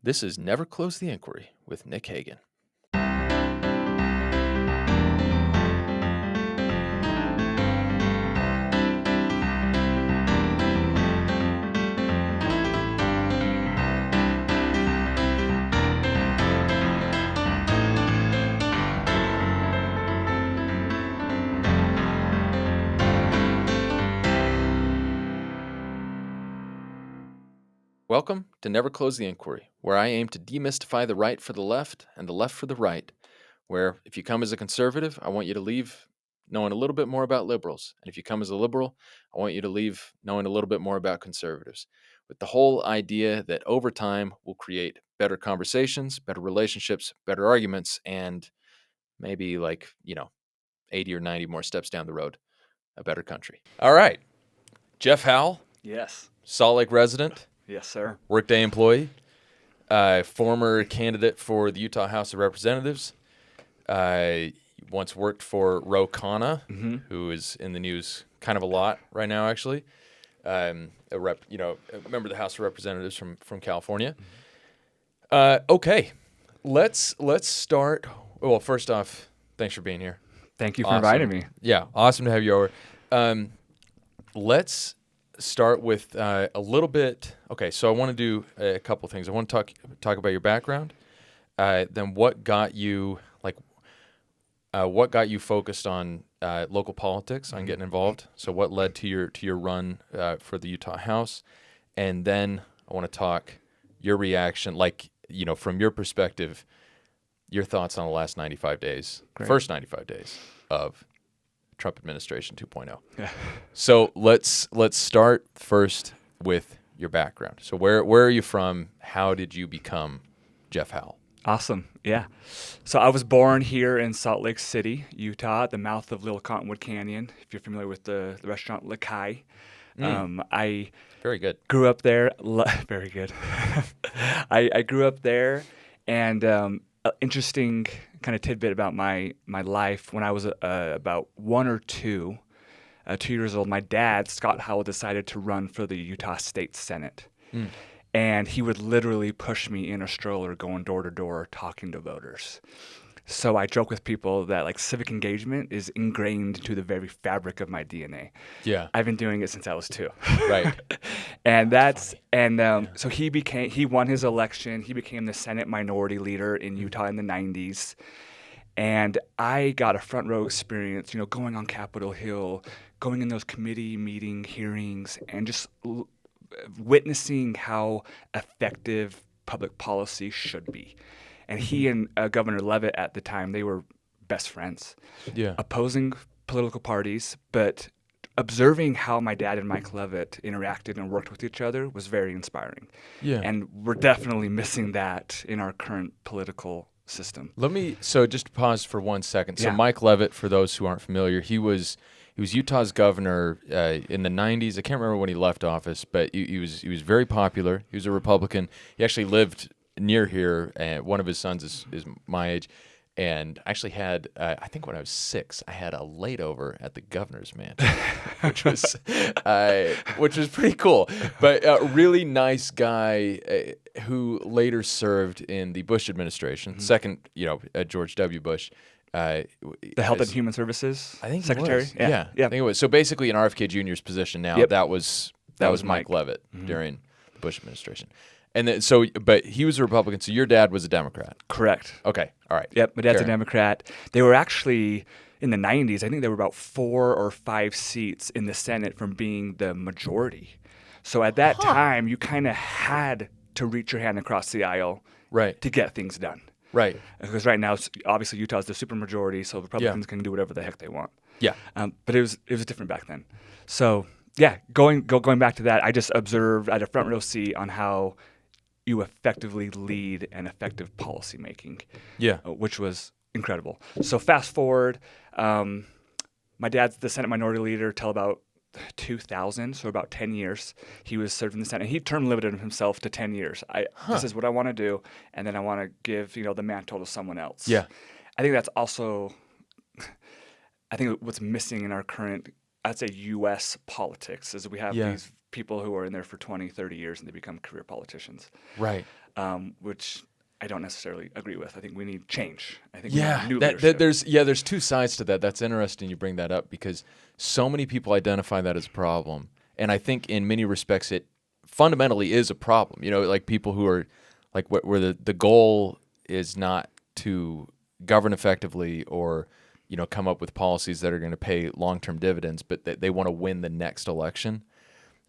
This is Never Close the Inquiry with Nick Hagan. Welcome to Never Close the Inquiry, where I aim to demystify the right for the left and the left for the right, where if you come as a conservative, I want you to leave knowing a little bit more about liberals. And if you come as a liberal, I want you to leave knowing a little bit more about conservatives, with the whole idea that over time we'll create better conversations, better relationships, better arguments, and maybe 80 or 90 more steps down the road, a better country. All right. Jeff Howell, Yes. Salt Lake resident. Yes, sir. Workday employee, former candidate for the Utah House of Representatives. Once worked for Ro Khanna, who is in the news kind of a lot right now, actually. A member of the House of Representatives from California. Okay, let's start. Well, first off, thanks for being here. Thank you for inviting me. Yeah, awesome to have you over. Let's start with a little bit. Okay, so I want to do a couple things. I want to talk about your background, then what got you focused on local politics, on getting involved. So what led to your run for the Utah House, and then I want to talk your reaction, from your perspective, your thoughts on the last 95 days, Great. First 95 days of Trump administration 2.0. Yeah. So let's start first with your background. So where are you from? How did you become Jeff Howell? Awesome. Yeah. So I was born here in Salt Lake City, Utah, at the mouth of Little Cottonwood Canyon, if you're familiar with the restaurant Lakai. I Very good. grew up there. Very good. I grew up there, and interesting kind of tidbit about my life. When I was about 1 or 2 years old, my dad, Scott Howell, decided to run for the Utah State Senate. And he would literally push me in a stroller going door to door talking to voters. So I joke with people that civic engagement is ingrained into the very fabric of my DNA. Yeah. I've been doing it since I was 2. Right. So he won his election. He became the Senate minority leader in Utah in the 90s. And I got a front row experience, going on Capitol Hill, going in those committee meeting hearings, and just witnessing how effective public policy should be. And he and Governor Leavitt at the time, they were best friends. Yeah. Opposing political parties, but observing how my dad and Mike Leavitt interacted and worked with each other was very inspiring. Yeah. And we're definitely missing that in our current political system. So just pause for 1 second. So Yeah. Mike Leavitt, for those who aren't familiar, he was Utah's governor in the 90s. I can't remember when he left office, but he was very popular. He was a Republican. He actually lived near here, and one of his sons is my age, and actually had I think when I was 6, I had a layover at the governor's mansion, which was pretty cool. But a really nice guy who later served in the Bush administration, second, George W. Bush. The Health and Human Services I think Secretary? He was. Yeah, I think it was. So basically, in RFK Jr.'s position now, Yep. that was Mike Leavitt during the Bush administration. And then, but he was a Republican, so your dad was a Democrat. Correct. Okay, all right. Yep, my dad's a Democrat. They were actually, in the 90s, I think they were about 4 or 5 seats in the Senate from being the majority. So at that time, you kind of had to reach your hand across the aisle to get things done. Right. Because right now, obviously, Utah's the supermajority, so Republicans can do whatever the heck they want. Yeah. But it was different back then. So, yeah, going back to that, I just observed at a front row seat on how you effectively lead an effective policy making, which was incredible. So fast forward, my dad's the Senate minority leader till about 2000, so about 10 years. He was serving the Senate. He term limited himself to 10 years. This is what I want to do, and then I want to give the mantle to someone else. Yeah. I think that's also, what's missing in our current, I'd say, U.S. politics is we have these people who are in there for 20, 30 years and they become career politicians, Right. which I don't necessarily agree with. I think we need change. I think we Yeah, need new leadership. there's two sides to that. That's interesting you bring that up because so many people identify that as a problem, and I think in many respects it fundamentally is a problem. You know, like people who are like where the goal is not to govern effectively or come up with policies that are going to pay long-term dividends, but they want to win the next election.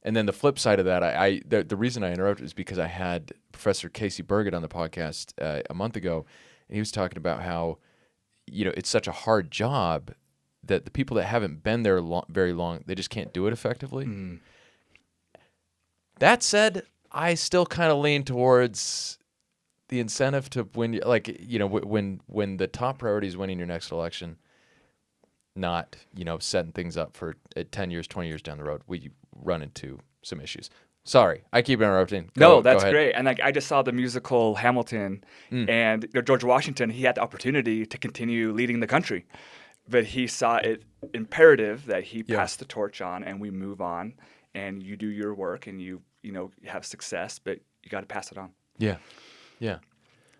And then the flip side of that, the reason I interrupted is because I had Professor Casey Burgett on the podcast a month ago, and he was talking about how it's such a hard job that the people that haven't been there very long, they just can't do it effectively. Mm. That said, I still kind of lean towards the incentive to win. Like when the top priority is winning your next election, not setting things up for 10 years, 20 years down the road, we run into some issues. Sorry, I keep interrupting. No, that's go ahead. great. And like I just saw the musical Hamilton, and George Washington. He had the opportunity to continue leading the country, but he saw it imperative that he pass the torch on, and we move on, and you do your work, and you have success, but you got to pass it on. Yeah, yeah.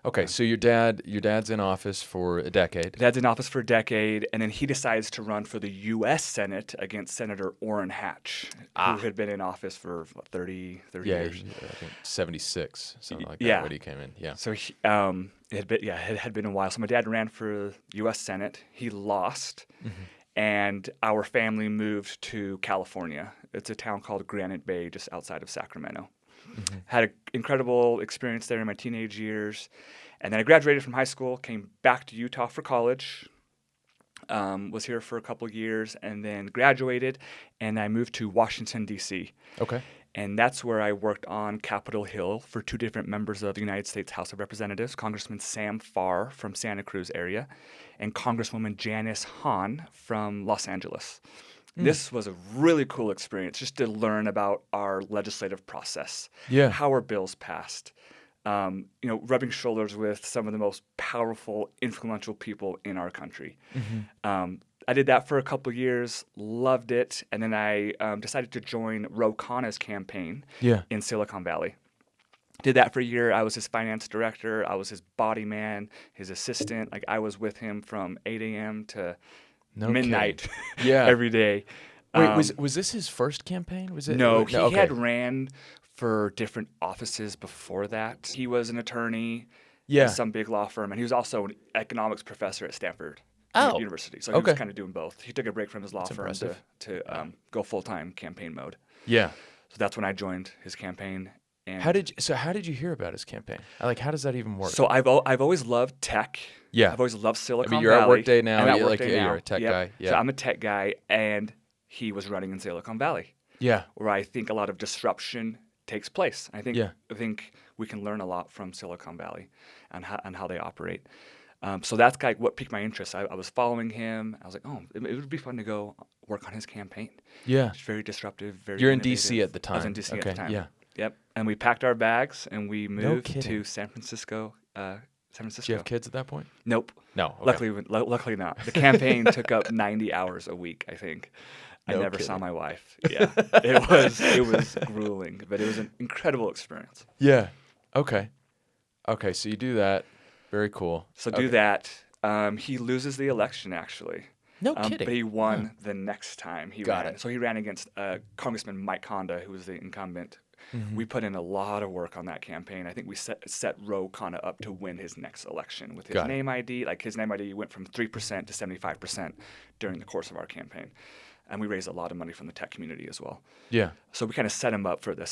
Okay, so your dad's in office for a decade. Dad's in office for a decade, and then he decides to run for the U.S. Senate against Senator Orrin Hatch, who had been in office for 30 years. I think 76, something like that. Yeah. When he came in, yeah. So it had been a while. So my dad ran for U.S. Senate. He lost, and our family moved to California. It's a town called Granite Bay, just outside of Sacramento. Had an incredible experience there in my teenage years. And then I graduated from high school, came back to Utah for college, was here for a couple of years, and then graduated, and I moved to Washington, D.C. Okay. And that's where I worked on Capitol Hill for two different members of the United States House of Representatives, Congressman Sam Farr from Santa Cruz area, and Congresswoman Janice Hahn from Los Angeles. This was a really cool experience just to learn about our legislative process, how our bills passed, rubbing shoulders with some of the most powerful, influential people in our country. I did that for a couple of years, loved it, and then I decided to join Ro Khanna's campaign in Silicon Valley. Did that for a year. I was his finance director. I was his body man, his assistant. Like I was with him from 8 a.m. to midnight every day. Wait, was this his first campaign? Was it? No, he had ran for different offices before that. He was an attorney at some big law firm, and he was also an economics professor at Stanford University. So he was kind of doing both. He took a break from his law firm to go full-time campaign mode. Yeah. So that's when I joined his campaign. And how did you hear about his campaign? Like, how does that even work? So I've always loved tech. Yeah. I've always loved Silicon Valley. You're at Workday now. I'm at Workday now. You're a tech guy. Yeah. So I'm a tech guy, and he was running in Silicon Valley. Yeah. Where I think a lot of disruption takes place. I think we can learn a lot from Silicon Valley and how they operate. So that's kind of what piqued my interest. I was following him. I was like, it would be fun to go work on his campaign. Yeah. It's very disruptive, very You're innovative. in D.C. at the time. I was in D.C. at the time. Yeah. Yep. And we packed our bags and we moved kidding. to San Francisco. Did you have kids at that point? Nope. No. Okay. Luckily not. The campaign took up 90 hours a week, I think. I never saw my wife. Yeah. It was grueling, but it was an incredible experience. Yeah. Okay. So you do that. Very cool. So do that. He loses the election, actually. No kidding. But he won the next time he Got ran. it. So he ran against Congressman Mike Honda, who was the incumbent. We put in a lot of work on that campaign. I think we set Ro Khanna up to win his next election with his name ID. Like his name ID went from 3% to 75% during the course of our campaign. And we raised a lot of money from the tech community as well. Yeah. So we kind of set him up for the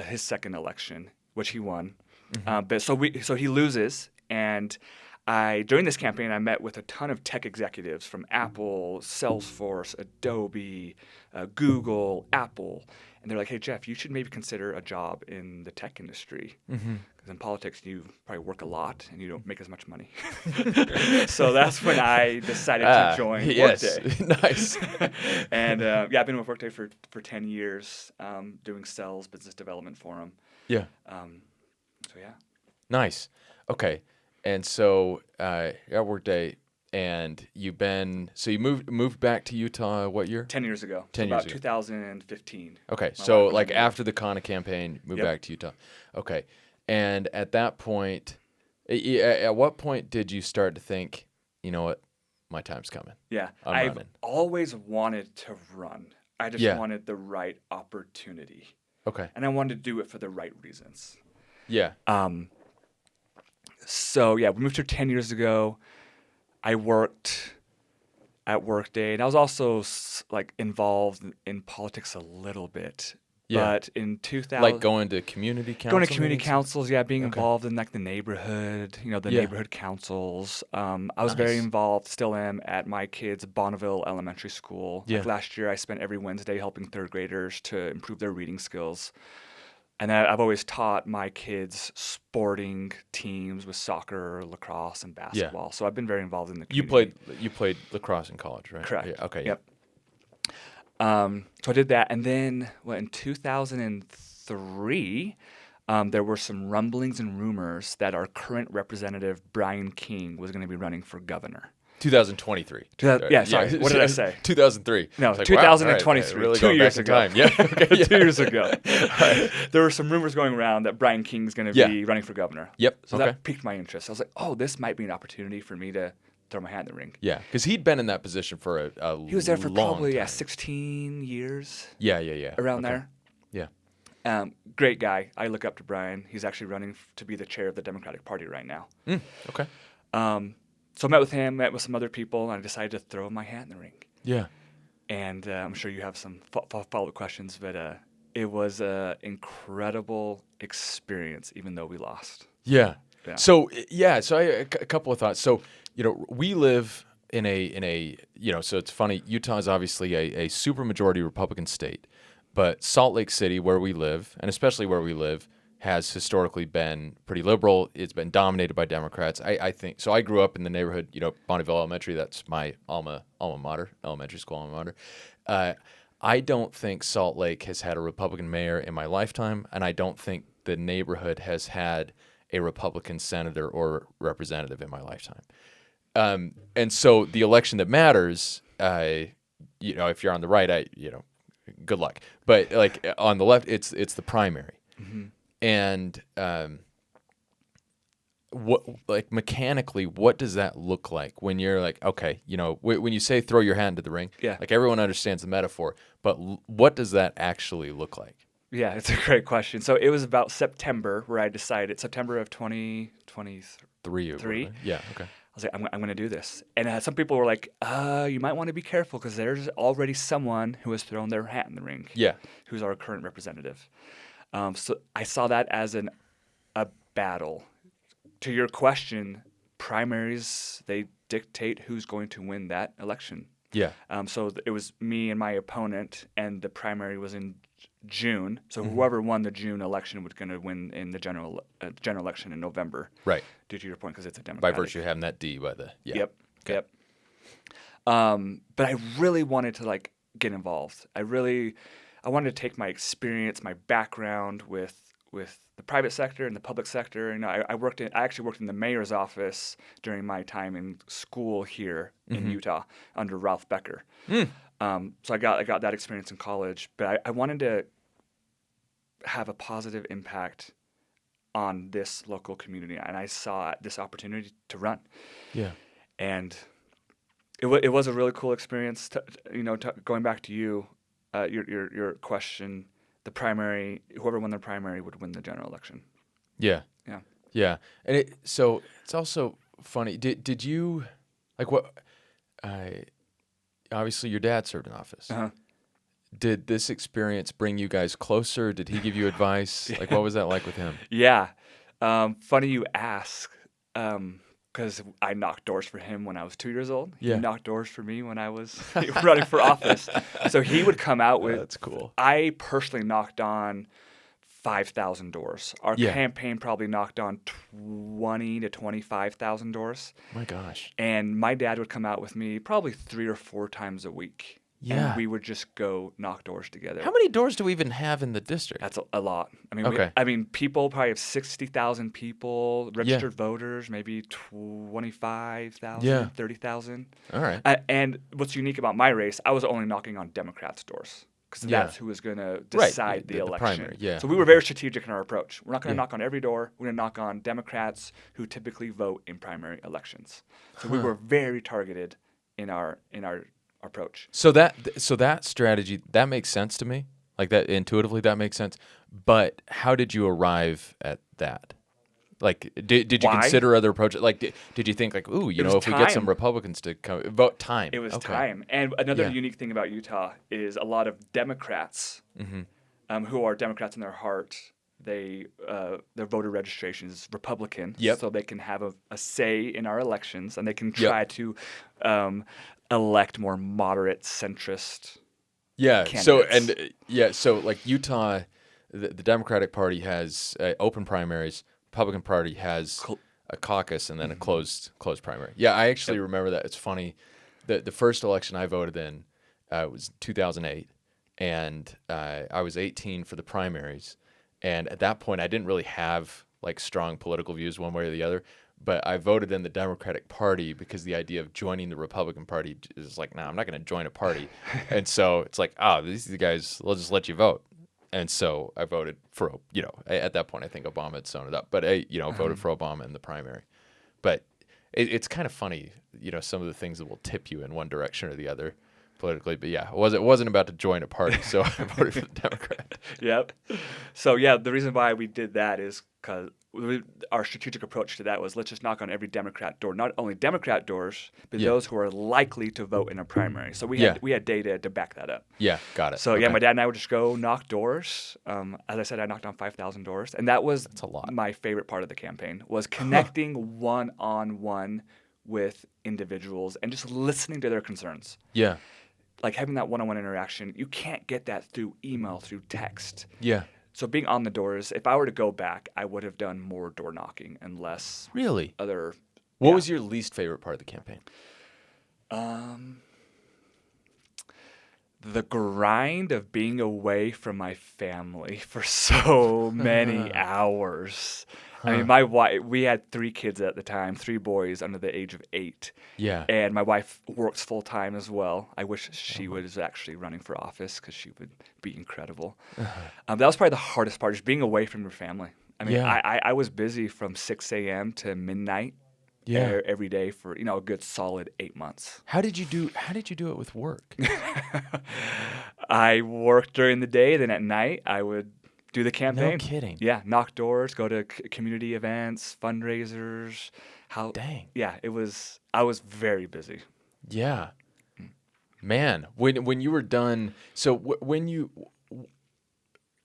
his second election, which he won. But so he loses, and during this campaign, I met with a ton of tech executives from Apple, Salesforce, Adobe, Google, Apple, and they're like, "Hey, Jeff, you should maybe consider a job in the tech industry because in politics you probably work a lot and you don't make as much money." So that's when I decided to join Workday. Nice. And I've been with Workday for 10 years, doing sales, business development for them. Yeah. So yeah. Nice. Okay. And so at Workday, and you moved back to Utah what year? 10 years ago. 10 so years about ago. 2015. Okay, My so wife and I like moved. after the Khanna campaign, moved Yep. back to Utah. Okay, and at that point, at what point did you start to think, you know what, my time's coming? Yeah, I'm I've running. always wanted to run. I just Yeah. wanted the right opportunity, Okay. and I wanted to do it for the right reasons. Yeah. So yeah, we moved here 10 years ago. I worked at Workday, and I was also like involved in politics a little bit. Yeah. But in 2000, Like going to community council. going to community meetings? councils, yeah, being Okay. involved in like the neighborhood, the Yeah. neighborhood councils. I was very Nice. involved, still am, at my kids' Bonneville Elementary School. Yeah. Like last year, I spent every Wednesday helping third graders to improve their reading skills. And I've always taught my kids sporting teams with soccer, lacrosse, and basketball. So I've been very involved in the community. You played lacrosse in college, right? Correct. Yeah. Okay. Yep. So I did that, and then in 2003, there were some rumblings and rumors that our current representative Brian King was going to be running for governor. 2023. Yeah, sorry. What did I say? 2003. No, It's like, wow, all right, 2023. really 2 going years back ago. in time. Yeah. Okay, yeah. 2 years ago. There were some rumors going around that Brian King's going to be running for governor. Yep. So Okay. that piqued my interest. I was like, oh, this might be an opportunity for me to throw my hat in the ring. Yeah, because he'd been in that position for a He was there for long probably time. 16 years. Yeah. Around Okay. there. Yeah. Great guy. I look up to Brian. He's actually running to be the chair of the Democratic Party right now. Okay. So I met with him, met with some other people, and I decided to throw my hat in the ring. Yeah. And I'm sure you have some follow-up questions, but it was an incredible experience, even though we lost. Yeah. Yeah. So a couple of thoughts. So we live in a so it's funny. Utah is obviously a super majority Republican state, but Salt Lake City, where we live, and especially where we live, has historically been pretty liberal. It's been dominated by Democrats. I think so. I grew up in the neighborhood, Bonneville Elementary. That's my alma mater, elementary school alma mater. I don't think Salt Lake has had a Republican mayor in my lifetime, and I don't think the neighborhood has had a Republican senator or representative in my lifetime. And so the election that matters, if you're on the right, good luck. But like on the left, it's the primary. Mm-hmm. And mechanically, what does that look like when you're like, okay, when you say throw your hat into the ring, Yeah. like everyone understands the metaphor, but what does that actually look like? Yeah, it's a great question. So it was about September where I decided, September of 2023. Three. Yeah. Okay. I was like, I'm going to do this. And some people were like, you might want to be careful because there's already someone who has thrown their hat in the ring. Yeah. Who's our current representative. So I saw that as a battle. To your question, primaries, they dictate who's going to win that election. Yeah. So it was me and my opponent, and the primary was in June. So whoever won the June election was going to win in the general election in November. Right. Due to your point, because it's a By Democratic. virtue of having that D by the Yep. Okay. Yep. But I really wanted to get involved. I wanted to take my experience, my background with the private sector and the public sector. I actually worked in the mayor's office during my time in school here in Utah under Ralph Becker. So I got that experience in college, but I wanted to have a positive impact on this local community, and I saw this opportunity to run. Yeah. And it was a really cool experience. Going back to you, your question, the primary, whoever won the primary would win the general election. Yeah. Yeah. Yeah. And it's also funny. Did you what? Obviously, your dad served in office. Uh-huh. Did this experience bring you guys closer? Did he give you advice? Like, what was that like with him? Yeah. Funny you ask, because I knocked doors for him when I was 2 years old. Yeah. He knocked doors for me when I was running for office. So he would come out with. That's cool. I personally knocked on 5,000 doors. Our Yeah. campaign probably knocked on 20 to 25,000 doors. My gosh. And my dad would come out with me probably 3 or 4 times a week. Yeah. and we would just go knock doors together. How many doors do we even have in the district? That's a lot. I mean, Okay. people probably have 60,000 people, registered voters, maybe 25,000, Yeah. 30,000. All right. And what's unique about my race, I was only knocking on Democrats' doors because Yeah. that's who was going to Right, decide yeah, the the election. primary, yeah. So we were very strategic in our approach. We're not going to Yeah. knock on every door. We're going to knock on Democrats who typically vote in primary elections. So we were very targeted in our approach. So that strategy, that makes sense to me. Like that intuitively, that makes sense. But how did you arrive at that? Like, did you Why? consider other approaches? Like, did you think like, ooh, It was if we get some time. Republicans to come vote, time. It was Okay. time. And another Yeah. unique thing about Utah is a lot of Democrats who are Democrats in their heart, their voter registration is Republican, Yep. so they can have a say in our elections, and they can try to elect more moderate, centrist. Yeah. Candidates. So like Utah, the Democratic Party has open primaries. Republican Party has a caucus and then a closed primary. Yeah, I actually remember that. It's funny. The first election I voted in was 2008, and I was 18 for the primaries. And at that point, I didn't really have like strong political views one way or the other. But I voted in the Democratic Party because the idea of joining the Republican Party is like, nah, I'm not going to join a party. And so it's like, these are the guys, they'll just let you vote. And so I voted for, at that point, I think Obama had sewn it up. But I, voted for Obama in the primary. But it's kind of funny, some of the things that will tip you in one direction or the other politically. But yeah, it wasn't about to join a party, so I voted for the Democrat. Yep. So yeah, the reason why we did that is because our strategic approach to that was let's just knock on every Democrat door, not only Democrat doors, but those who are likely to vote in a primary. So we had data to back that up. Yeah, got it. So Okay. my dad and I would just go knock doors. As I said, I knocked on 5,000 doors, and that's a lot. my favorite part of the campaign was connecting one-on-one with individuals and just listening to their concerns. Yeah. Like having that one-on-one interaction, you can't get that through email, through text. Yeah. So being on the doors, if I were to go back, I would have done more door knocking and less Really? other. What was your least favorite part of the campaign? The grind of being away from my family for so many hours. I mean, my wife, we had 3 kids at the time, 3 boys under the age of 8. Yeah. And my wife works full time as well. I wish she was actually running for office because she would be incredible. That was probably the hardest part, just being away from your family. I mean, I was busy from 6 a.m. to midnight every day for a good solid 8 months. How did you do it with work? I worked during the day, then at night I would do the campaign. No kidding. Yeah, knock doors, go to community events, fundraisers. Dang. Yeah, I was very busy. Yeah. Man, when you were done, so when you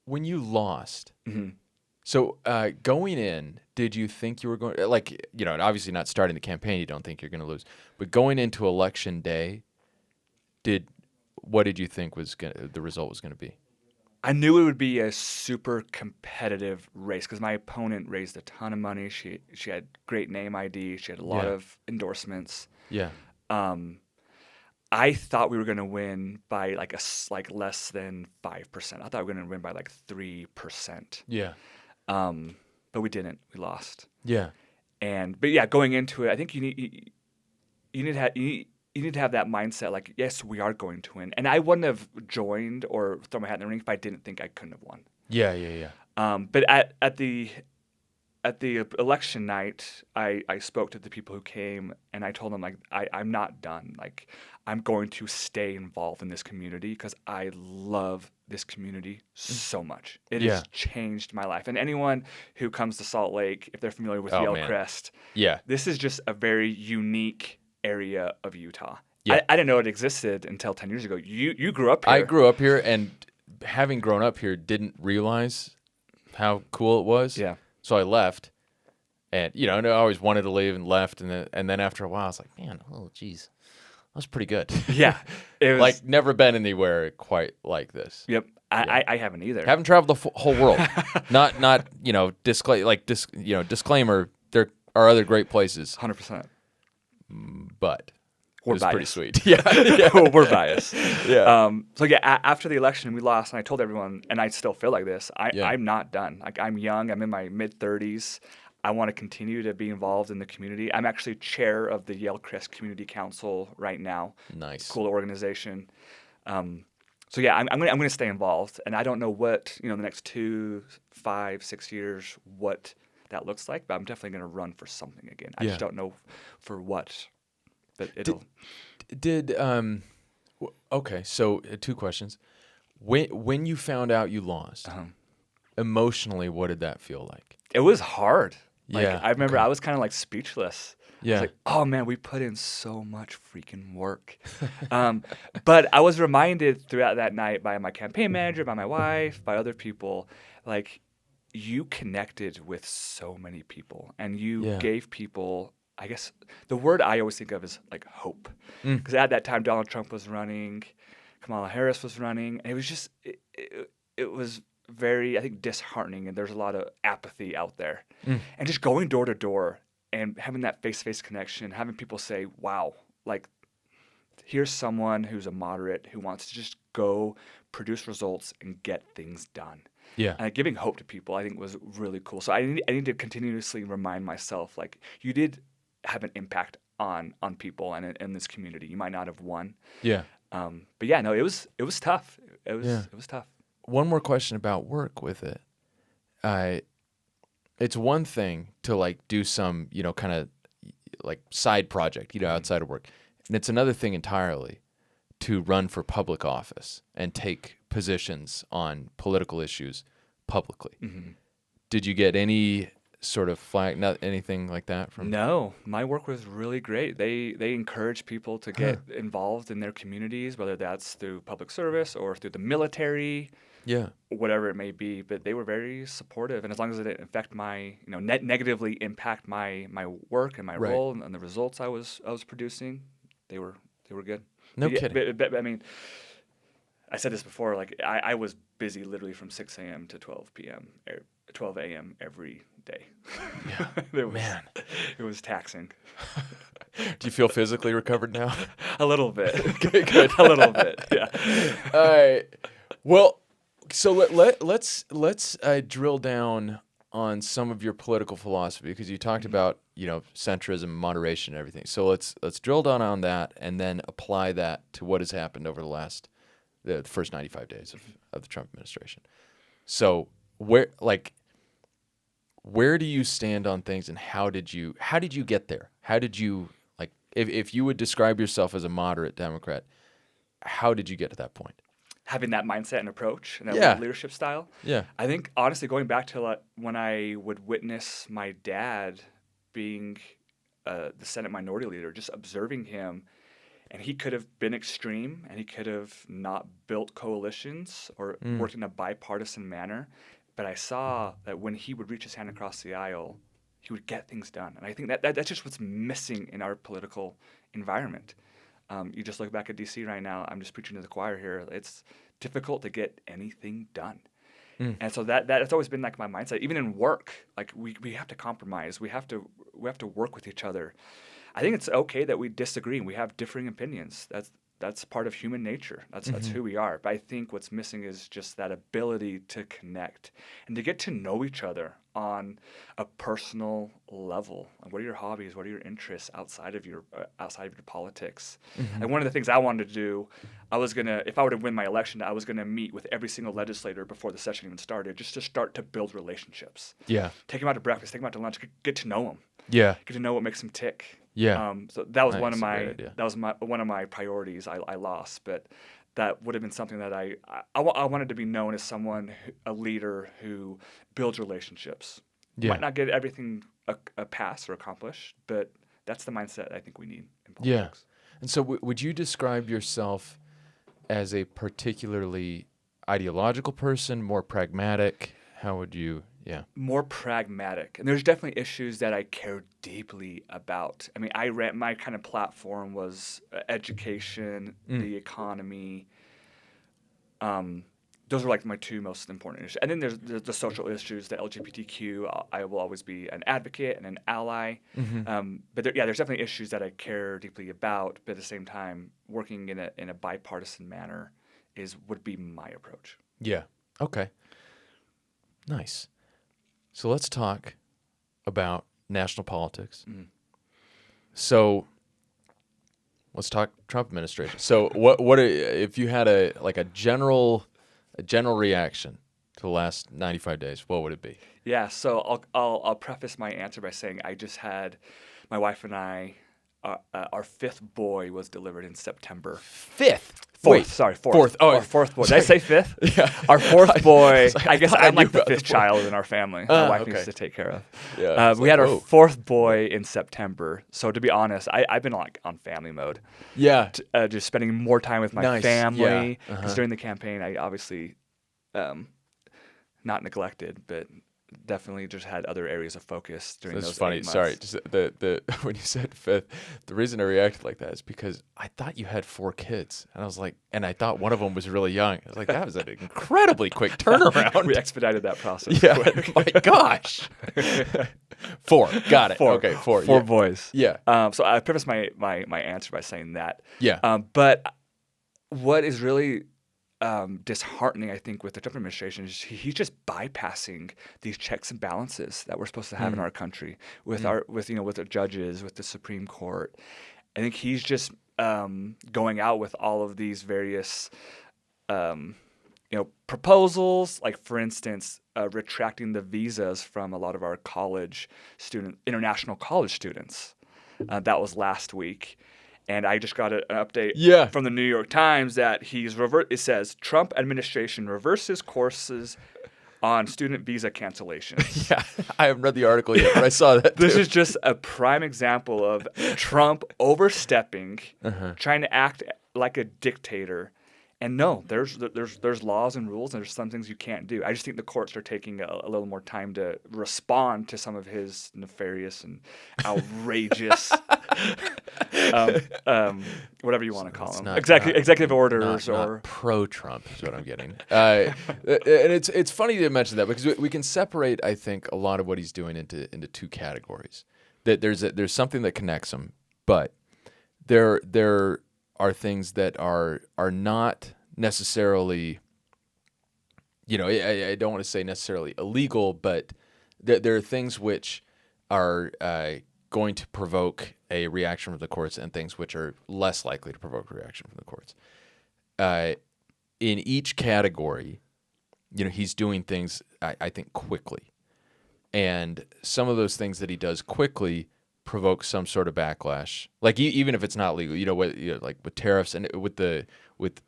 lost, so going in, did you think you were going, like, obviously not starting the campaign, you don't think you're going to lose, but going into election day, what did you think the result was going to be? I knew it would be a super competitive race because my opponent raised a ton of money. She had great name ID. She had a lot of endorsements. Yeah. I thought we were going to win by like less than 5%. I thought we were going to win by like 3%. Yeah. But we didn't. We lost. Yeah. But yeah, going into it, I think you need to have that mindset. Like, yes, we are going to win. And I wouldn't have joined or thrown my hat in the ring if I didn't think I couldn't have won. Yeah. But at the election night, I spoke to the people who came, and I told them, like, I'm not done. Like, I'm going to stay involved in this community because I love this community so much. It has changed my life. And anyone who comes to Salt Lake, if they're familiar with Yellcrest, this is just a very unique area of Utah. Yeah. I didn't know it existed until 10 years ago. You grew up here. I grew up here, and having grown up here, didn't realize how cool it was. Yeah. So I left, and I always wanted to leave and left, and then after a while, I was like, man, oh geez, that was pretty good. Yeah, it was like never been anywhere quite like this. Yep, I haven't either. Haven't traveled the whole world. not disclaimer. There are other great places. 100%. But We're was pretty biased. sweet. Yeah. We're biased. Yeah. So yeah, after the election, we lost, and I told everyone, and I still feel like this. Yeah. I'm not done. Like, I'm young. I'm in my mid-30s. I want to continue to be involved in the community. I'm actually chair of the Yale Crest Community Council right now. Nice. Cool organization. So yeah, I'm gonna stay involved, and I don't know what the next 2, 5, 6 years what that looks like, but I'm definitely gonna run for something again. I just don't know for what, but it'll. Okay, so 2 questions. When you found out you lost, emotionally, what did that feel like? It was hard. Like, Yeah, I remember okay. I was kind of like speechless. I Yeah. was like, oh man, we put in so much freaking work. But I was reminded throughout that night by my campaign manager, by my wife, by other people, like, you connected with so many people, and you gave people, I guess the word I always think of is like hope. Because at that time, Donald Trump was running, Kamala Harris was running, and it was just, it was very, I think, disheartening, and there's a lot of apathy out there. And just going door to door and having that face-to-face connection, having people say, wow, like, here's someone who's a moderate who wants to just go produce results and get things done. Yeah. And giving hope to people, I think, was really cool. So I need to continuously remind myself, like, you did have an impact on people and in this community. You might not have won. Yeah. But yeah, no, it was tough. It was tough. One more question about work with it. It's one thing to like do some, kind of like side project, outside of work. And it's another thing entirely to run for public office and take positions on political issues publicly. Did you get any sort of flag, not anything like that from? No, my work was really great. They encourage people to get involved in their communities, whether that's through public service or through the military. Yeah. Whatever it may be, but they were very supportive, and as long as it didn't affect my, negatively impact my work and my role and the results I was producing, they were good. No But kidding. But I mean, I said this before. Like, I was busy literally from 6 a.m. to 12 p.m. 12 a.m. every day. Yeah. Man, it was taxing. Do you feel physically recovered now? A little bit. Okay, good. A little bit. Yeah. All right. Well, so let's drill down on some of your political philosophy, because you talked about centrism, moderation, and everything. So let's drill down on that and then apply that to what has happened over the first 95 days of the Trump administration. So where do you stand on things, and how did you get there? How did you, like, if you would describe yourself as a moderate Democrat, how did you get to that point? Having that mindset and approach and that leadership style. Yeah. I think, honestly, going back to when I would witness my dad being the Senate Minority Leader, just observing him, and he could have been extreme, and he could have not built coalitions or worked in a bipartisan manner. But I saw that when he would reach his hand across the aisle, he would get things done. And I think that's just what's missing in our political environment. You just look back at D.C. right now. I'm just preaching to the choir here. It's difficult to get anything done. And so that's always been like my mindset. Even in work, like, we have to compromise. We have to work with each other. I think it's okay that we disagree and we have differing opinions. That's part of human nature. That's who we are. But I think what's missing is just that ability to connect and to get to know each other on a personal level. Like, what are your hobbies? What are your interests outside of your politics? And one of the things I wanted to do, if I were to win my election, I was gonna meet with every single legislator before the session even started, just to start to build relationships. Yeah. Take them out to breakfast, take them out to lunch, get to know them. Yeah. Get to know what makes them tick. Yeah. So that was Nice, one of my priorities. I lost, but that would have been something that I wanted to be known as a leader who builds relationships. Yeah. Might not get everything a pass or accomplished, but that's the mindset I think we need in politics. Yeah. And so would you describe yourself as a particularly ideological person, more pragmatic? How would you? Yeah. More pragmatic. And there's definitely issues that I care deeply about. I mean, my kind of platform was education, the economy, those are like my two most important issues. And then there's the social issues, the LGBTQ. I will always be an advocate and an ally. But there's definitely issues that I care deeply about. But at the same time, working in a bipartisan manner would be my approach. Yeah. Okay. Nice. So let's talk about national politics. So let's talk Trump administration. So what if you had a general reaction to the last 95 days, what would it be? Yeah, so I'll preface my answer by saying I just had my wife and I our fifth boy was delivered in September. Fourth. Oh, our fourth boy. Did I say fifth? Yeah. Our fourth boy. I guess I I'm like knew the about fifth the fourth. child in our family. My wife okay. needs to take care of. Yeah. We had our fourth boy in September. So to be honest, I've been on family mode. Yeah. Just spending more time with my Nice. family. Yeah. Because during the campaign, I obviously not neglected, but definitely just had other areas of focus during That's those funny. 8 months. Sorry, just the when you said fifth, the reason I reacted like that is because I thought you had 4 kids, and I was like, and I thought one of them was really young. I was like, that was an incredibly quick turnaround. We expedited that process. Yeah, quick. my gosh. 4, got it. 4. Okay, 4. Four Yeah. boys. Yeah. So I preface my answer by saying that. Yeah. But what is really disheartening, I think, with the Trump administration is he's just bypassing these checks and balances that we're supposed to have in our country with the judges, with the Supreme Court. I think he's just going out with all of these various proposals, like for instance, retracting the visas from a lot of our international college students. That was last week. And I just got an update from the New York Times that it says Trump administration reverses courses on student visa cancellations. Yeah, I haven't read the article yet, but I saw that. This is just a prime example of Trump overstepping, trying to act like a dictator. And no, there's laws and rules, and there's some things you can't do. I just think the courts are taking a little more time to respond to some of his nefarious and outrageous, whatever you want to call them, executive orders or pro-Trump is what I'm getting. And it's funny to mention that because we can separate, I think, a lot of what he's doing into 2 categories. That there's something that connects them, but there are things that are not necessarily, I don't want to say necessarily illegal, but there are things which are going to provoke a reaction from the courts and things which are less likely to provoke a reaction from the courts. In each category, he's doing things, I think, quickly. And some of those things that he does quickly provoke some sort of backlash, like even if it's not legal, like with tariffs and with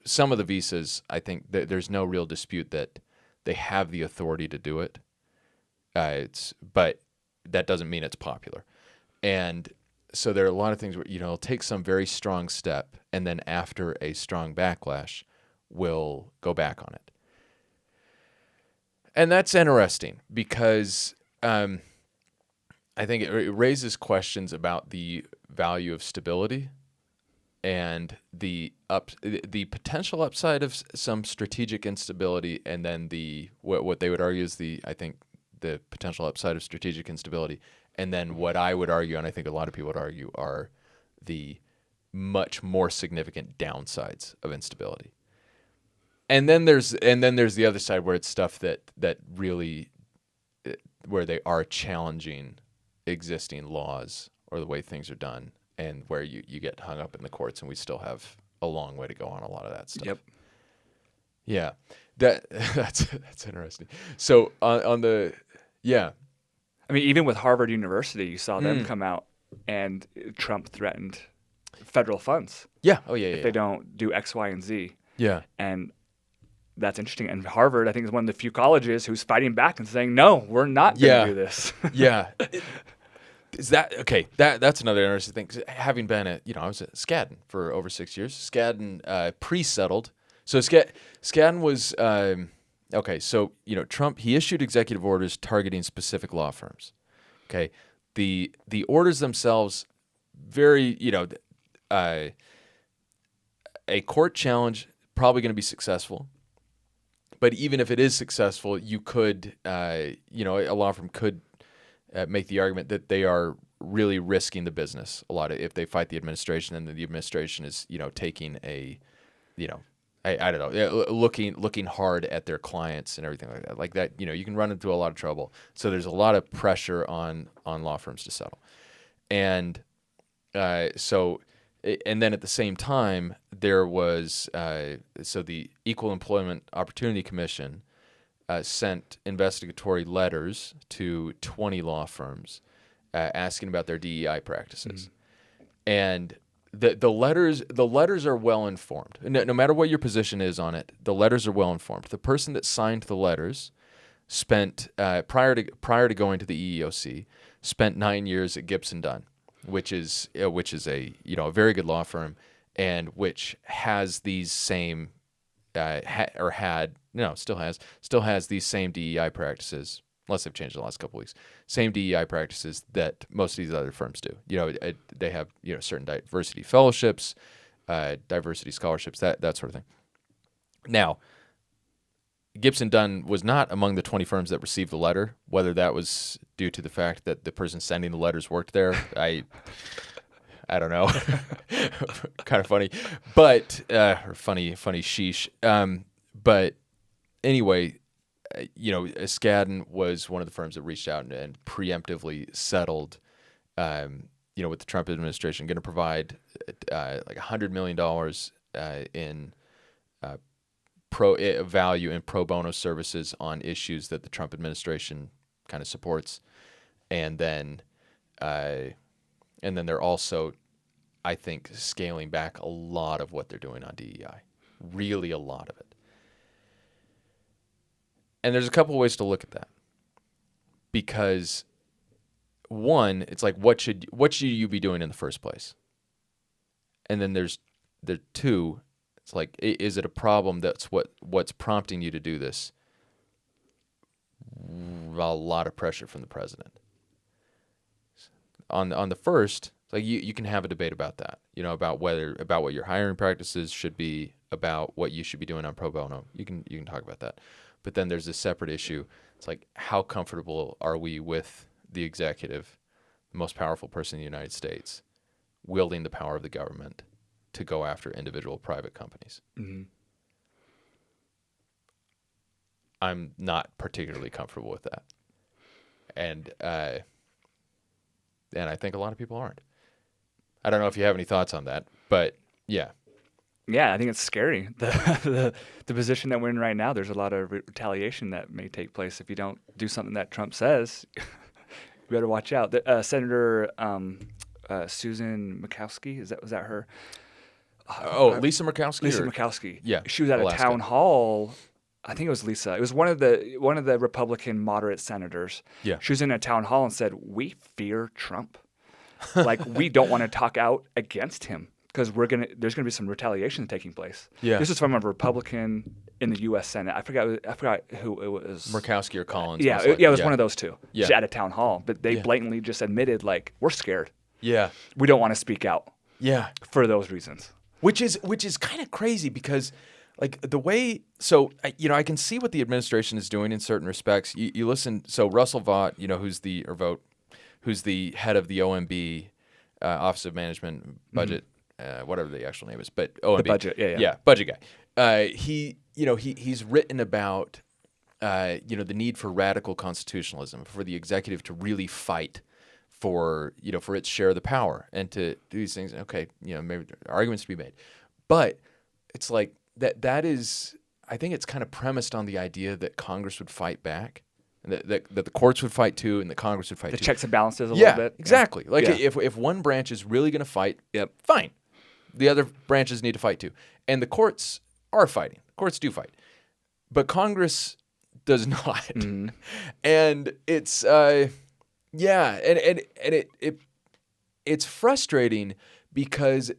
some of the visas, I think that there's no real dispute that they have the authority to do it. But that doesn't mean it's popular, and so there are a lot of things where it'll take some very strong step, and then after a strong backlash, will go back on it, and that's interesting because. I think it raises questions about the value of stability and the potential upside of some strategic instability, and then what they would argue is the potential upside of strategic instability, and then what I would argue, and I think a lot of people would argue, are the much more significant downsides of instability. And then there's the other side where it's stuff that really where they are challenging existing laws or the way things are done, and where you get hung up in the courts, and we still have a long way to go on a lot of that stuff. Yep. Yeah, that's interesting. So on the I mean, even with Harvard University, you saw them come out, and Trump threatened federal funds. Yeah. Oh yeah. If they don't do X, Y, and Z. Yeah. And that's interesting. And Harvard, I think, is one of the few colleges who's fighting back and saying, no, we're not going to do this. Yeah. Is that okay? That's another interesting thing. 'Cause having been I was at Skadden for over 6 years. Skadden pre-settled. So Skadden was okay. So Trump, he issued executive orders targeting specific law firms. Okay, the orders themselves, very a court challenge probably going to be successful, but even if it is successful, you could, a law firm could make the argument that they are really risking the business a lot if they fight the administration, and the administration is, taking a, I don't know, looking hard at their clients and everything like that. Like that, you can run into a lot of trouble. So there's a lot of pressure on law firms to settle, and and then at the same time there was the Equal Employment Opportunity Commission sent investigatory letters to 20 law firms asking about their DEI practices, and the letters are well informed. No matter what your position is on it, the letters are well informed. The person that signed the letters spent prior to going to the EEOC spent 9 years at Gibson Dunn, which is a a very good law firm, and which has these same still has these same DEI practices, unless they've changed in the last couple of weeks. Same DEI practices that most of these other firms do. They have certain diversity fellowships, diversity scholarships, that sort of thing. Now, Gibson Dunn was not among the 20 firms that received the letter. Whether that was due to the fact that the person sending the letters worked there, I don't know. Kind of funny, but or funny sheesh. But anyway, Skadden was one of the firms that reached out and preemptively settled, with the Trump administration, going to provide like $100 million in value in pro bono services on issues that the Trump administration kind of supports, and then they're also, I think, scaling back a lot of what they're doing on DEI, really a lot of it. And there's a couple of ways to look at that, because one, it's like what should you be doing in the first place, and then there's two. It's like, is it a problem that's what's prompting you to do this? A lot of pressure from the president. On the first, like you can have a debate about that, about what your hiring practices should be, about what you should be doing on pro bono. You can talk about that. But then there's this separate issue. It's like, how comfortable are we with the executive, the most powerful person in the United States, wielding the power of the government to go after individual private companies? Mm-hmm. I'm not particularly comfortable with that. And I think a lot of people aren't. I don't know if you have any thoughts on that, but yeah. Yeah, I think it's scary. The position that we're in right now, there's a lot of retaliation that may take place if you don't do something that Trump says. You better watch out. Senator Susan Murkowski, was that her? Lisa Murkowski. Lisa Murkowski. Yeah, she was at Alaska. a town hall. I think it was Lisa. It was one of the Republican moderate senators. Yeah. She was in a town hall and said, "We fear Trump. Like, we don't want to talk out against him because there's gonna be some retaliation taking place." Yeah. This is from a Republican in the U.S. Senate. I forgot who it was. Murkowski or Collins. Yeah, it was one of those two. Yeah. She's at a town hall, but they blatantly just admitted, like, we're scared. Yeah. We don't want to speak out. Yeah. For those reasons. Which is kind of crazy, because like the way, I can see what the administration is doing in certain respects. You listen, so Russell Vought, who's the head of the OMB, Office of Management Budget, whatever the actual name is, but OMB. The budget, yeah, budget guy. He's written about the need for radical constitutionalism, for the executive to really fight for its share of the power and to do these things. Okay, maybe there are arguments to be made, but it's like that is, I think it's kind of premised on the idea that Congress would fight back, and that the courts would fight too, and the Congress would fight too. The checks and balances a little bit. Exactly. Yeah. Like if one branch is really going to fight, fine. The other branches need to fight too, and the courts are fighting. The courts do fight, but Congress does not, and it's it's frustrating because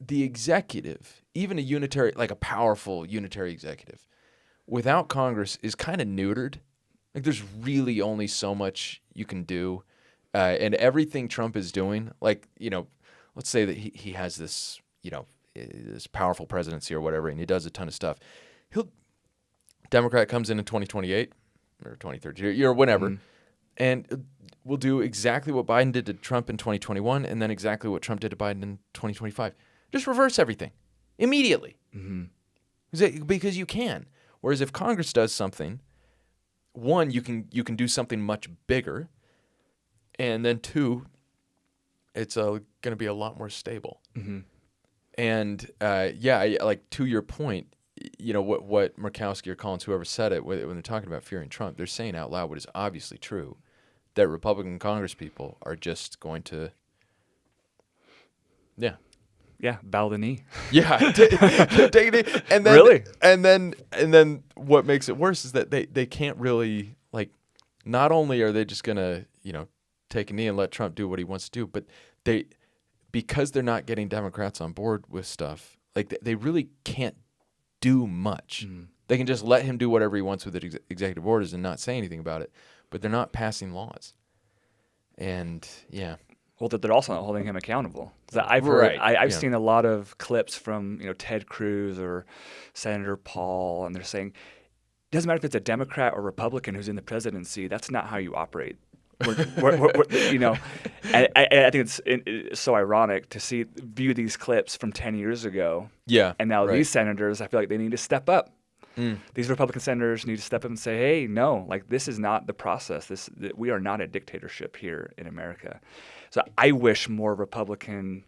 the executive, even a powerful unitary executive, without Congress is kind of neutered. Like, there's really only so much you can do, and everything Trump is doing, like, let's say that he has this, this powerful presidency or whatever, and he does a ton of stuff. Democrat comes in 2028 or 2030 or whenever, and will do exactly what Biden did to Trump in 2021 and then exactly what Trump did to Biden in 2025. Just reverse everything immediately. Because you can. Whereas if Congress does something, one, you can do something much bigger, and then two, it's going to be a lot more stable. And like to your point, what Murkowski or Collins, whoever said it, when they're talking about fearing Trump, they're saying out loud what is obviously true, that Republican Congress people are just going to, bow the knee. take a knee. And then, Really? And then what makes it worse is that they can't really, like, not only are they just going to, take a knee and let Trump do what he wants to do, but because they're not getting Democrats on board with stuff, like they really can't do much. They can just let him do whatever he wants with the executive orders and not say anything about it, but they're not passing laws. And Well, that they're also not holding him accountable. I've seen a lot of clips from Ted Cruz or Senator Paul, and they're saying it doesn't matter if it's a Democrat or Republican who's in the presidency. That's not how you operate. And I think it's so ironic to view these clips from 10 years ago. Yeah, and now right. these senators, I feel like they need to step up. These Republican senators need to step up and say, "Hey, no, like this is not the process. We are not a dictatorship here in America." So I wish more Republican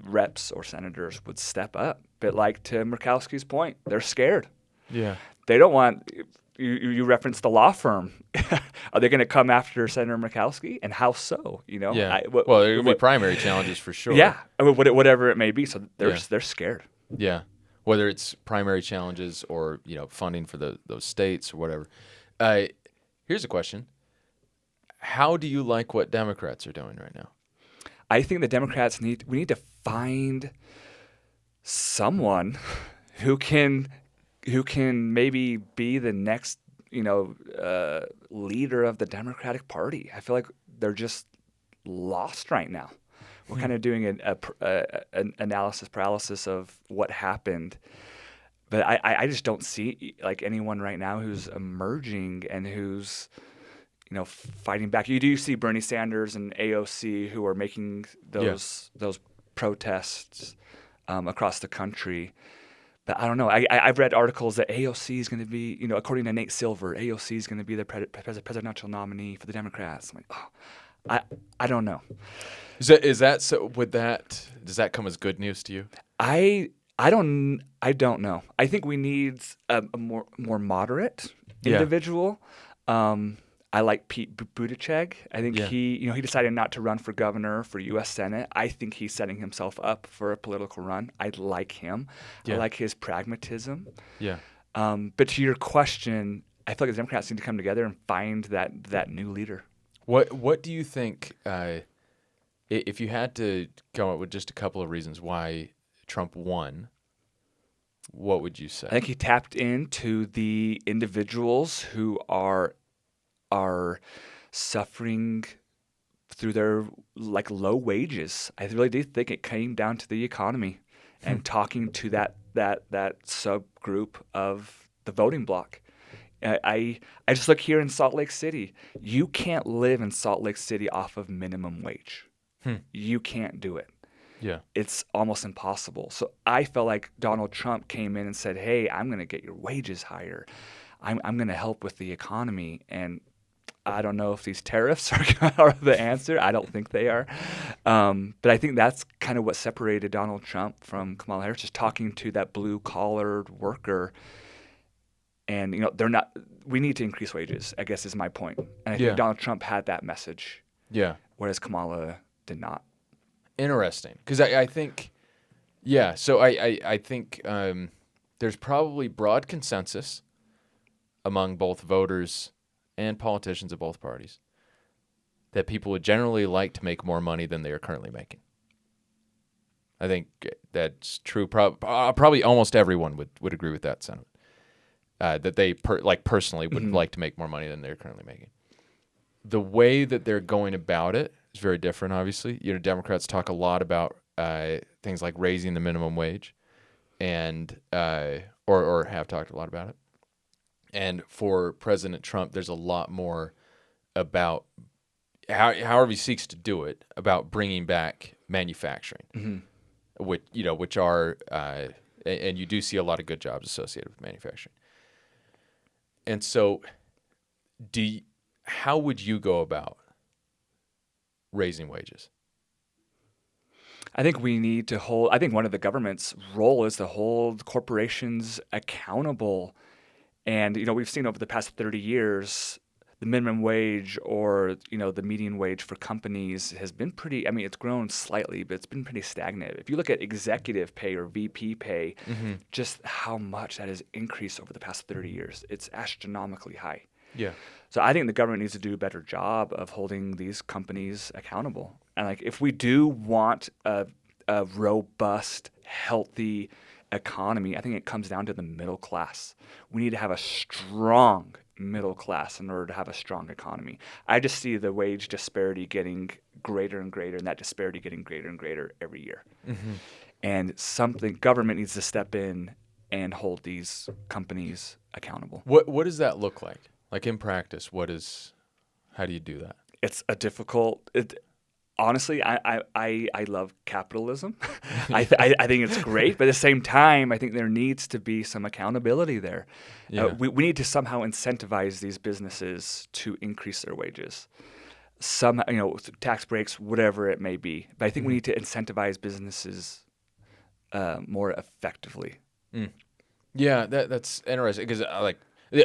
reps or senators would step up. But like to Murkowski's point, they're scared. Yeah, they don't want. You referenced the law firm. Are they going to come after Senator Murkowski? And how so? Yeah. Well, there are going to be primary challenges for sure. Yeah, I mean, whatever it may be. So they're scared. Yeah. Whether it's primary challenges or funding for those states or whatever. Here's a question: how do you like what Democrats are doing right now? I think the Democrats we need to find someone who can maybe be the next leader of the Democratic Party. I feel like they're just lost right now. We're kind of doing an analysis paralysis of what happened, but I just don't see like anyone right now who's emerging and who's fighting back. You do see Bernie Sanders and AOC who are making those protests across the country. But I don't know. I've read articles that AOC is going to be, according to Nate Silver, AOC is going to be the presidential nominee for the Democrats. I'm like, I don't know. Is that so? Does that come as good news to you? I don't know. I think we need a more moderate individual. I like Pete Buttigieg. I think he decided not to run for governor for U.S. Senate. I think he's setting himself up for a political run. I like him. I like his pragmatism. Yeah. But to your question, I feel like the Democrats need to come together and find that new leader. What do you think? If you had to come up with just a couple of reasons why Trump won, what would you say? I think he tapped into the individuals who are suffering through their low wages. I really do think it came down to the economy and talking to that subgroup of the voting bloc. I just look here in Salt Lake City. You can't live in Salt Lake City off of minimum wage. You can't do it. Yeah. It's almost impossible. So I felt like Donald Trump came in and said, "Hey, I'm going to get your wages higher. I'm going to help with the economy." And I don't know if these tariffs are the answer. I don't think they are. But I think that's kind of what separated Donald Trump from Kamala Harris, just talking to that blue-collared worker. And, they're not – we need to increase wages, I guess is my point. And I think Donald Trump had that message. Yeah. Whereas Kamala did not. Interesting. Because I think – yeah. So I think there's probably broad consensus among both voters and politicians of both parties that people would generally like to make more money than they are currently making. I think that's true. Probably almost everyone would agree with that sentiment. That they personally would like to make more money than they're currently making. The way that they're going about it is very different, obviously. Democrats talk a lot about things like raising the minimum wage. and or have talked a lot about it. And for President Trump, there's a lot more about however he seeks to do it, about bringing back manufacturing, which are and you do see a lot of good jobs associated with manufacturing. And so, how would you go about raising wages? I think we need to hold. I think one of the government's role is to hold corporations accountable. And we've seen over the past 30 years, the minimum wage or the median wage for companies has been pretty. I mean, it's grown slightly, but it's been pretty stagnant. If you look at executive pay or VP pay, just how much that has increased over the past 30 years, it's astronomically high. Yeah. So I think the government needs to do a better job of holding these companies accountable. And like, if we do want a robust, healthy economy, I think it comes down to the middle class. We need to have a strong middle class in order to have a strong economy. I just see the wage disparity getting greater and greater, and that disparity getting greater and greater every year. And government needs to step in and hold these companies accountable. What does that look like? Like in practice, how do you do that? It's a difficult. Honestly, I love capitalism. I think it's great, but at the same time, I think there needs to be some accountability there. Yeah. We need to somehow incentivize these businesses to increase their wages. Some, tax breaks, whatever it may be. But I think we need to incentivize businesses more effectively. Yeah, that's interesting because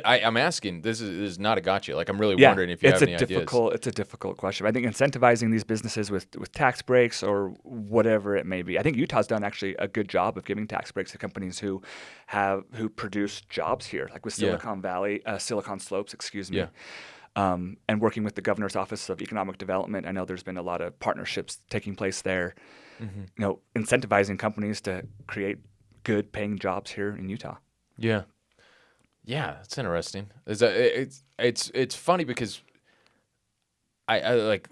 I'm asking. This is not a gotcha. Like I'm really wondering if you have any ideas. It's a difficult question. I think incentivizing these businesses with tax breaks or whatever it may be. I think Utah's done actually a good job of giving tax breaks to companies who produce jobs here, like with Silicon Valley, Silicon Slopes, excuse me. Yeah. And working with the Governor's Office of Economic Development. I know there's been a lot of partnerships taking place there. Incentivizing companies to create good paying jobs here in Utah. Yeah. Yeah, that's interesting. It's funny because I like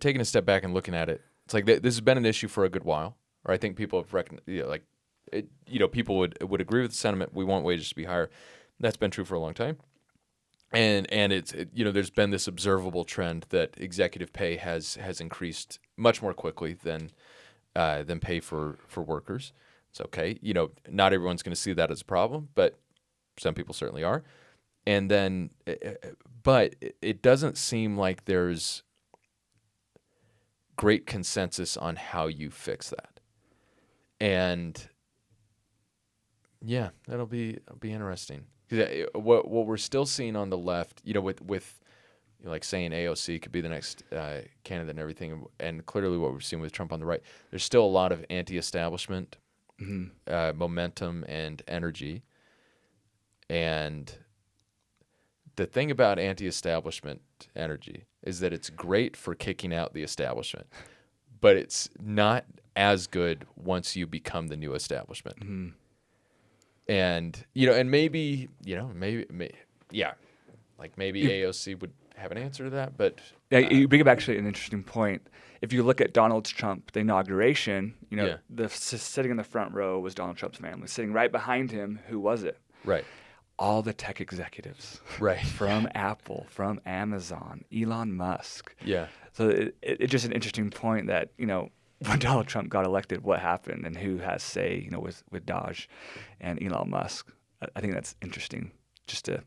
taking a step back and looking at it. It's like this has been an issue for a good while. Or I think people have recognized, people would agree with the sentiment. We want wages to be higher. That's been true for a long time. And there's been this observable trend that executive pay has increased much more quickly than pay for workers. It's okay. Not everyone's going to see that as a problem, but some people certainly are. And then, but it doesn't seem like there's great consensus on how you fix that. And yeah, it'll be interesting. 'Cause what we're still seeing on the left, with like saying AOC could be the next candidate and everything, and clearly what we've seen with Trump on the right, there's still a lot of anti-establishment momentum and energy. And the thing about anti-establishment energy is that it's great for kicking out the establishment, but it's not as good once you become the new establishment. And and maybe AOC would have an answer to that, but you bring up actually an interesting point. If you look at Donald Trump, the inauguration, sitting in the front row was Donald Trump's family. Sitting right behind him, who was it? Right. All the tech executives, right, from Apple, from Amazon, Elon Musk. Yeah. So it's just an interesting point that when Donald Trump got elected, what happened and who has say with Dodge and Elon Musk. I think that's interesting just to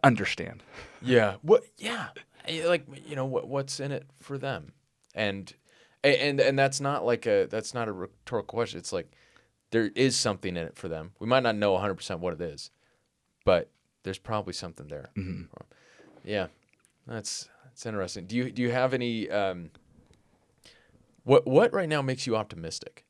understand. Yeah. What? Yeah. What's in it for them, and that's not a rhetorical question. It's like, there is something in it for them. We might not know 100% what it is, but there's probably something there. Yeah, that's interesting. Do you have any? What right now makes you optimistic?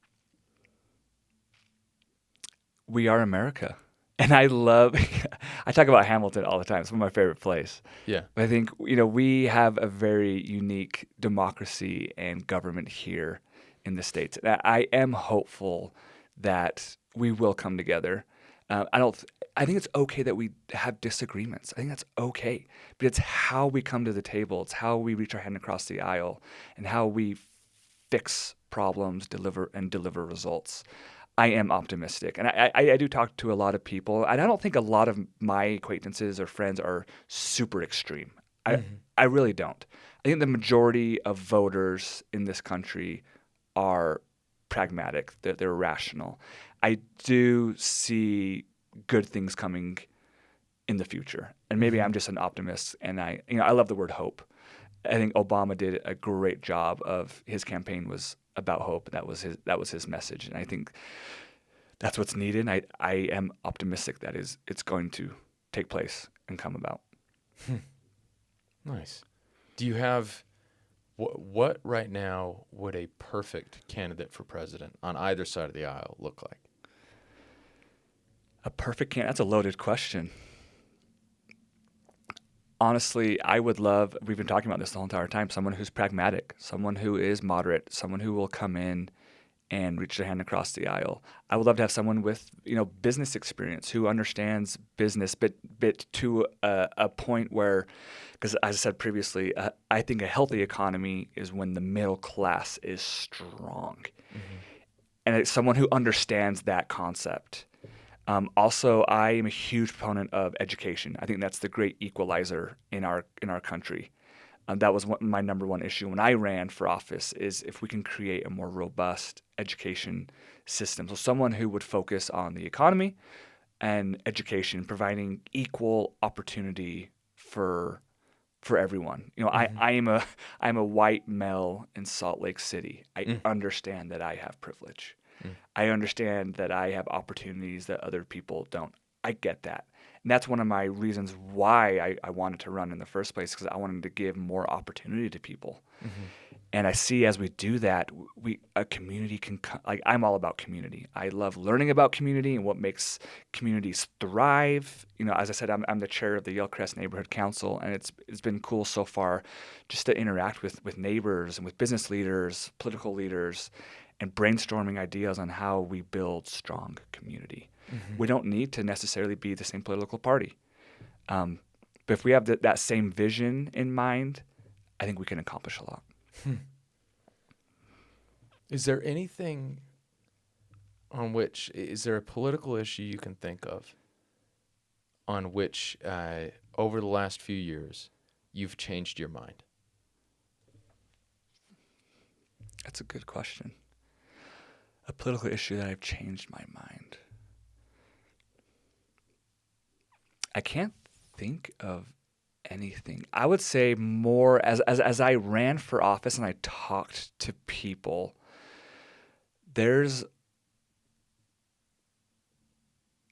We are America, and I talk about Hamilton all the time. It's one of my favorite plays. Yeah, but I think we have a very unique democracy and government here in the States. I am hopeful that we will come together. I think it's okay that we have disagreements. I think that's okay. But it's how we come to the table. It's how we reach our hand across the aisle and how we fix problems, deliver results. I am optimistic, and I do talk to a lot of people, and I don't think a lot of my acquaintances or friends are super extreme. I really don't. I think the majority of voters in this country are pragmatic. They're rational. I do see good things coming in the future, and maybe I'm just an optimist. And I love the word hope. I think Obama did a great job of his campaign was about hope. That was his message, and I think that's what's needed. I am optimistic that it's going to take place and come about. Nice. Do you have what right now would a perfect candidate for president on either side of the aisle look like? A perfect candidate? That's a loaded question. Honestly, I would love, we've been talking about this the whole entire time, someone who's pragmatic, someone who is moderate, someone who will come in and reach their hand across the aisle. I would love to have someone with, business experience who understands business, but to a point where, because as I said previously, I think a healthy economy is when the middle class is strong. And it's someone who understands that concept. Also, I am a huge proponent of education. I think that's the great equalizer in our country. That was my number one issue when I ran for office, is if we can create a more robust education system. So someone who would focus on the economy and education, providing equal opportunity for everyone. I'm a white male in Salt Lake City. I understand that I have privilege. I understand that I have opportunities that other people don't. I get that. And that's one of my reasons why I wanted to run in the first place, because I wanted to give more opportunity to people. And I see as we do that, a community can, I'm all about community. I love learning about community and what makes communities thrive. As I said, I'm the chair of the Yellcrest Neighborhood Council, and it's been cool so far just to interact with neighbors and with business leaders, political leaders, and brainstorming ideas on how we build strong community. We don't need to necessarily be the same political party. But if we have that same vision in mind, I think we can accomplish a lot. Is there anything is there a political issue you can think of on which, over the last few years, you've changed your mind? That's a good question. A political issue that I've changed my mind. I can't think of anything. I would say more as I ran for office and I talked to people, I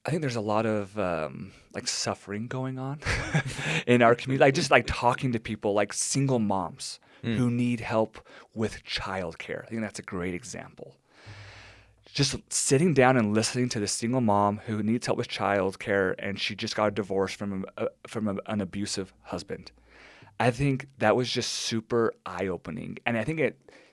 think there's a lot of suffering going on in our community. Just talking to people, like single moms who need help with childcare. I think that's a great example. Just sitting down and listening to the single mom who needs help with childcare, and she just got a divorce from an abusive husband. I think that was just super eye-opening, and I think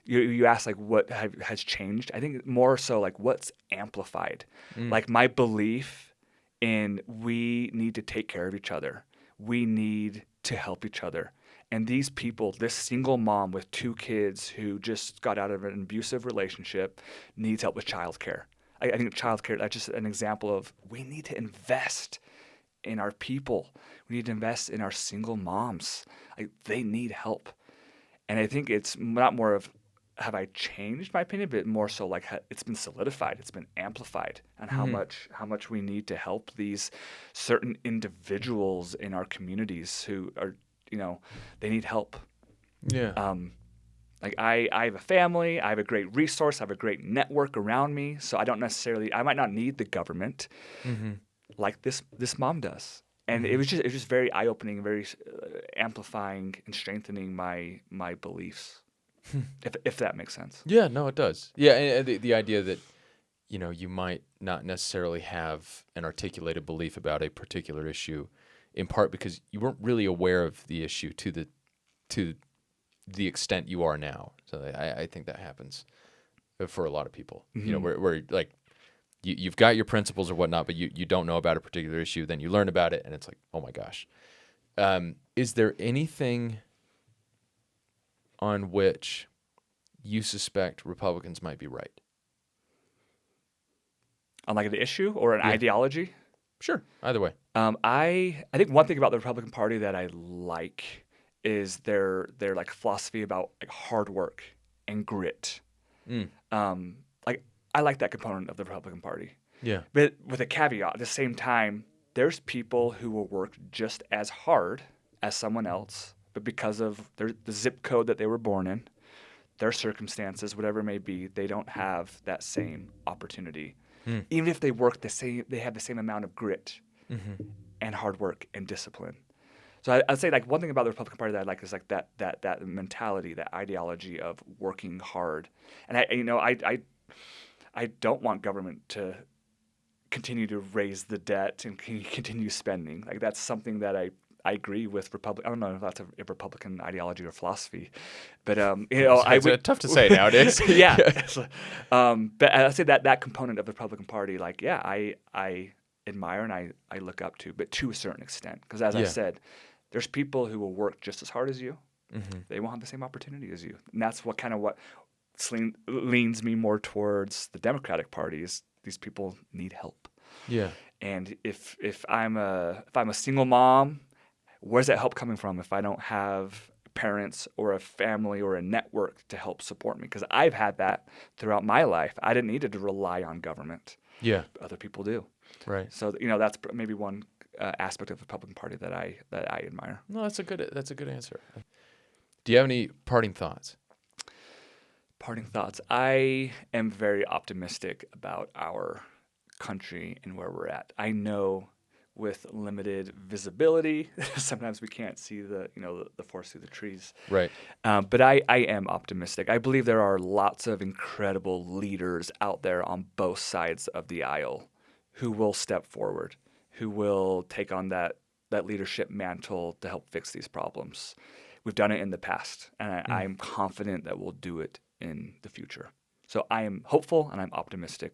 you asked what has changed. I think more so what's amplified, my belief in we need to take care of each other, we need to help each other. And these people, this single mom with 2 kids who just got out of an abusive relationship, needs help with childcare. I think childcare, that's just an example of we need to invest in our people. We need to invest in our single moms. They need help. And I think it's not more of have I changed my opinion, but more so it's been solidified, it's been amplified on how much we need to help these certain individuals in our communities who are, they need help. Yeah. I have a family, I have a great resource, I have a great network around me, so I might not need the government like this mom does. And it was just very eye-opening, very amplifying and strengthening my beliefs, if that makes sense. Yeah, no, it does. Yeah, and the idea that, you might not necessarily have an articulated belief about a particular issue, in part because you weren't really aware of the issue to the extent you are now. So I think that happens for a lot of people. Where you've got your principles or whatnot, but you don't know about a particular issue. Then you learn about it, and it's like, oh my gosh. Is there anything on which you suspect Republicans might be right? on like an issue or an ideology. Sure. Either way. I think one thing about the Republican Party that I like is their like philosophy about like hard work and grit. Like I like that component of the Republican Party. Yeah. But with a caveat, at the same time, there's people who will work just as hard as someone else, but because of the zip code that they were born in, their circumstances, whatever it may be, they don't have that same opportunity. Even if they work the same, they have the same amount of grit and hard work and discipline. So I'd say like one thing about the Republican Party that I like is like that mentality, that ideology of working hard. And I don't want government to continue to raise the debt and continue spending. Like that's something that I agree with I don't know if that's a Republican ideology or philosophy, but It's tough to say nowadays. Yeah. But I'd say that component of the Republican Party, like, yeah, I admire and I look up to, but to a certain extent, because as I said, there's people who will work just as hard as you. They won't have the same opportunity as you, and that's what leans me more towards the Democratic Party. Is these people need help? Yeah. And if I'm a single mom, where's that help coming from if I don't have parents or a family or a network to help support me? Because I've had that throughout my life. I didn't need to rely on government. Yeah. Other people do. Right. So that's maybe one aspect of the Republican Party that I admire. No, that's a good answer. Do you have any parting thoughts? Parting thoughts. I am very optimistic about our country and where we're at. I know with limited visibility, sometimes we can't see the forest through the trees. Right. But I am optimistic. I believe there are lots of incredible leaders out there on both sides of the aisle who will step forward, who will take on that leadership mantle to help fix these problems. We've done it in the past, and I'm confident that we'll do it in the future. So I am hopeful and I'm optimistic.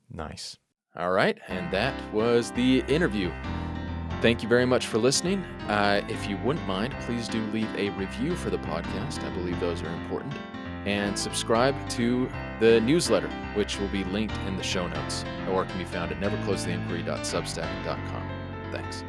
Nice. All right, and that was the interview. Thank you very much for listening. If you wouldn't mind, please do leave a review for the podcast. I believe those are important. And subscribe to the newsletter, which will be linked in the show notes, or can be found at neverclosetheinquiry.substack.com. Thanks.